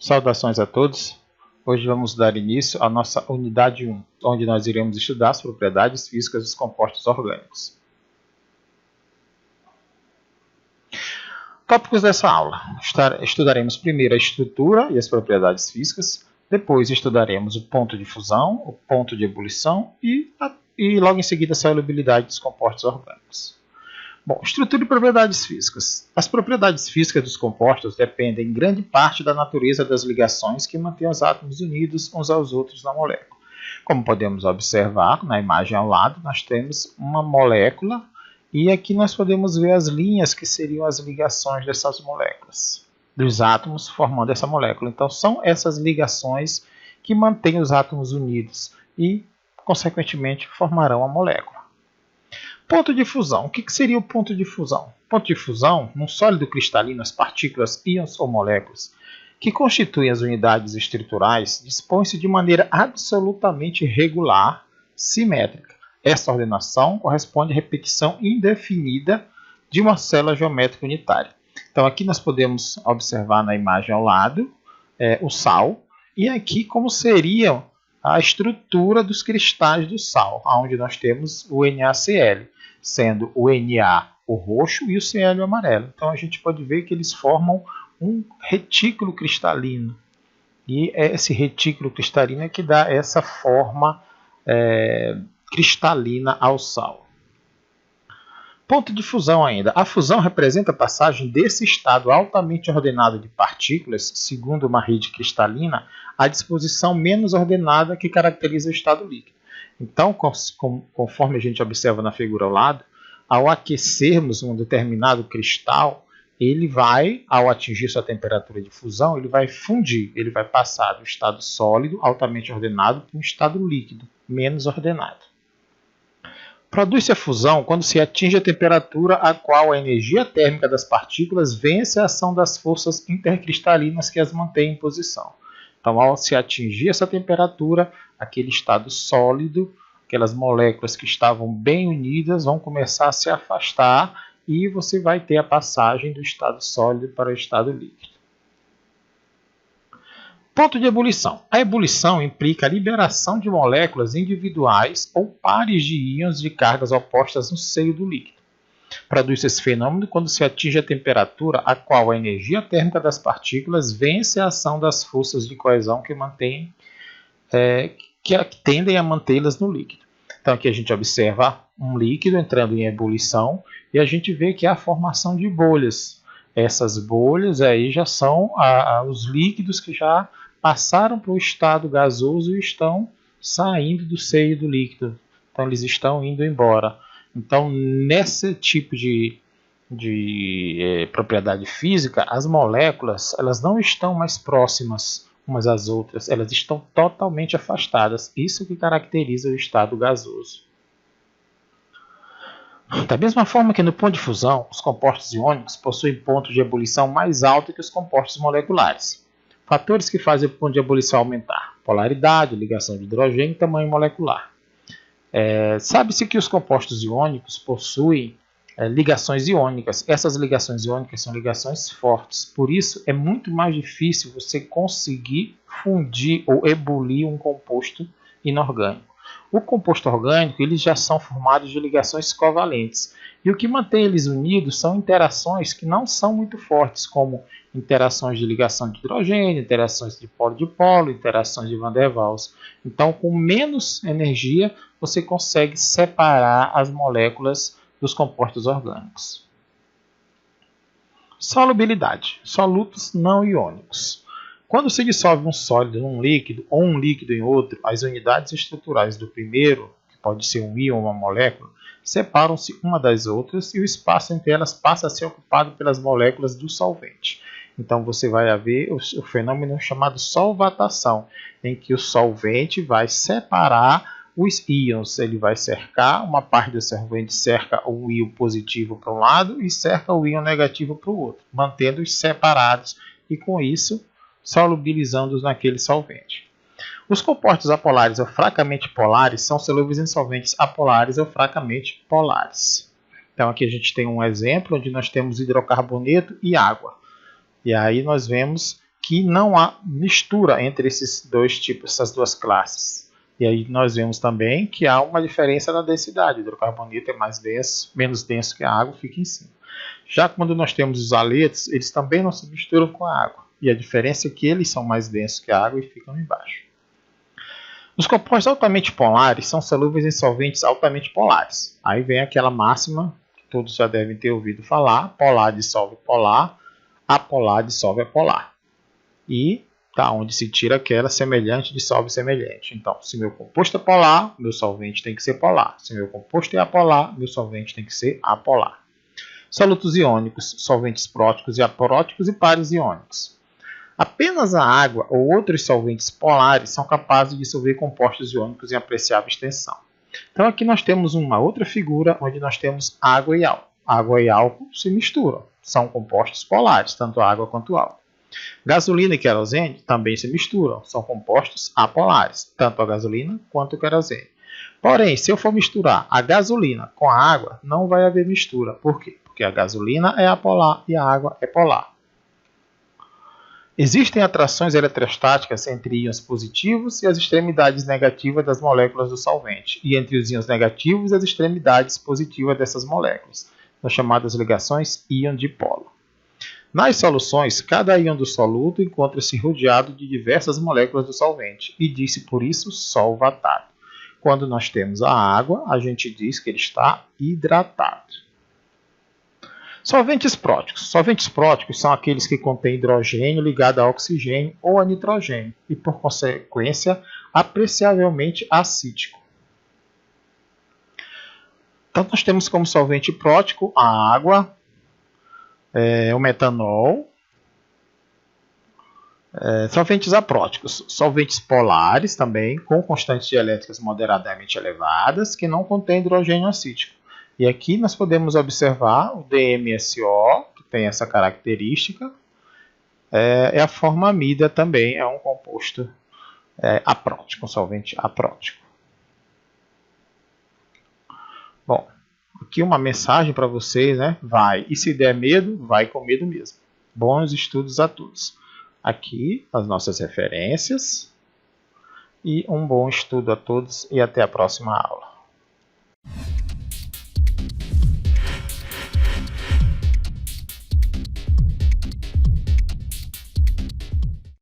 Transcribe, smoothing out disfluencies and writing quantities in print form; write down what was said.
Saudações a todos! Hoje vamos dar início à nossa unidade 1, onde nós iremos estudar as propriedades físicas dos compostos orgânicos. Tópicos dessa aula: estudaremos primeiro a estrutura e as propriedades físicas, depois estudaremos o ponto de fusão, o ponto de ebulição e logo em seguida a solubilidade dos compostos orgânicos. Bom, estrutura e propriedades físicas. As propriedades físicas dos compostos dependem em grande parte da natureza das ligações que mantêm os átomos unidos uns aos outros na molécula. Como podemos observar na imagem ao lado, nós temos uma molécula e aqui nós podemos ver as linhas que seriam as ligações dessas moléculas, dos átomos formando essa molécula. Então são essas ligações que mantêm os átomos unidos e, consequentemente, formarão a molécula. Ponto de fusão. O que seria o ponto de fusão? Ponto de fusão, num sólido cristalino, as partículas, íons ou moléculas, que constituem as unidades estruturais, dispõem-se de maneira absolutamente regular, simétrica. Esta ordenação corresponde à repetição indefinida de uma célula geométrica unitária. Então aqui nós podemos observar na imagem ao lado o sal, e aqui como seria a estrutura dos cristais do sal, onde nós temos o NaCl, sendo o Na o roxo e o Cl o amarelo. Então a gente pode ver que eles formam um retículo cristalino. E é esse retículo cristalino é que dá essa forma cristalina ao sal. Ponto de fusão ainda. A fusão representa a passagem desse estado altamente ordenado de partículas, segundo uma rede cristalina, à disposição menos ordenada que caracteriza o estado líquido. Então, conforme a gente observa na figura ao lado, ao aquecermos um determinado cristal, ele vai, ao atingir sua temperatura de fusão, ele vai fundir, ele vai passar do estado sólido, altamente ordenado, para um estado líquido, menos ordenado. Produz-se a fusão quando se atinge a temperatura a qual a energia térmica das partículas vence a ação das forças intercristalinas que as mantêm em posição. Então, ao se atingir essa temperatura, aquele estado sólido, aquelas moléculas que estavam bem unidas vão começar a se afastar e você vai ter a passagem do estado sólido para o estado líquido. Ponto de ebulição. A ebulição implica a liberação de moléculas individuais ou pares de íons de cargas opostas no seio do líquido. Produz-se esse fenômeno quando se atinge a temperatura a qual a energia térmica das partículas vence a ação das forças de coesão que tendem a mantê-las no líquido. Então aqui a gente observa um líquido entrando em ebulição e a gente vê que há a formação de bolhas. Essas bolhas aí já são os líquidos que já passaram para o estado gasoso e estão saindo do seio do líquido. Então eles estão indo embora. Então nesse tipo de propriedade física, as moléculas elas não estão mais próximas umas às outras, elas estão totalmente afastadas. Isso que caracteriza o estado gasoso. Da mesma forma que no ponto de fusão, os compostos iônicos possuem ponto de ebulição mais alto que os compostos moleculares. Fatores que fazem o ponto de ebulição aumentar: polaridade, ligação de hidrogênio e tamanho molecular. Sabe-se que os compostos iônicos possuem ligações iônicas. Essas ligações iônicas são ligações fortes, por isso é muito mais difícil você conseguir fundir ou ebulir um composto inorgânico. O composto orgânico, eles já são formados de ligações covalentes. E o que mantém eles unidos são interações que não são muito fortes, como interações de ligação de hidrogênio, interações de polo-dipolo, interações de Van der Waals. Então, com menos energia, você consegue separar as moléculas dos compostos orgânicos. Solubilidade. Solutos não iônicos. Quando se dissolve um sólido num líquido ou um líquido em outro, as unidades estruturais do primeiro, que pode ser um íon ou uma molécula, separam-se uma das outras e o espaço entre elas passa a ser ocupado pelas moléculas do solvente. Então você vai haver o fenômeno chamado solvatação, em que o solvente vai separar os íons. Ele vai cercar, uma parte do solvente cerca o íon positivo para um lado e cerca o íon negativo para o outro, mantendo-os separados e com isso solubilizando-os naquele solvente. Os compostos apolares ou fracamente polares são solúveis em solventes apolares ou fracamente polares. Então aqui a gente tem um exemplo onde nós temos hidrocarboneto e água. E aí nós vemos que não há mistura entre esses dois tipos, essas duas classes. E aí nós vemos também que há uma diferença na densidade. O hidrocarboneto é mais denso, menos denso que a água, fica em cima. Já quando nós temos os haletos, eles também não se misturam com a água. E a diferença é que eles são mais densos que a água e ficam embaixo. Os compostos altamente polares são solúveis em solventes altamente polares. Aí vem aquela máxima que todos já devem ter ouvido falar: polar dissolve polar, apolar dissolve apolar. E da onde se tira aquela semelhante dissolve semelhante. Então, se meu composto é polar, meu solvente tem que ser polar. Se meu composto é apolar, meu solvente tem que ser apolar. Solutos iônicos, solventes próticos e apróticos e pares iônicos. Apenas a água ou outros solventes polares são capazes de dissolver compostos iônicos em apreciável extensão. Então aqui nós temos uma outra figura onde nós temos água e álcool. Água e álcool se misturam, são compostos polares, tanto a água quanto o álcool. Gasolina e querosene também se misturam, são compostos apolares, tanto a gasolina quanto o querosene. Porém, se eu for misturar a gasolina com a água, não vai haver mistura. Por quê? Porque a gasolina é apolar e a água é polar. Existem atrações eletrostáticas entre íons positivos e as extremidades negativas das moléculas do solvente, e entre os íons negativos e as extremidades positivas dessas moléculas, as chamadas ligações íon-dipolo. Nas soluções, cada íon do soluto encontra-se rodeado de diversas moléculas do solvente, e diz-se por isso solvatado. Quando nós temos a água, a gente diz que ele está hidratado. Solventes próticos. Solventes próticos são aqueles que contêm hidrogênio ligado a oxigênio ou a nitrogênio e, por consequência, apreciavelmente acídico. Então, nós temos como solvente prótico a água, o metanol. Solventes apróticos. Solventes polares também, com constantes dielétricas moderadamente elevadas, que não contêm hidrogênio acídico. E aqui nós podemos observar o DMSO, que tem essa característica. A forma amida também é um composto aprótico, um solvente aprótico. Bom, aqui uma mensagem para vocês, né? Vai. E se der medo, vai com medo mesmo. Bons estudos a todos. Aqui as nossas referências. E um bom estudo a todos e até a próxima aula.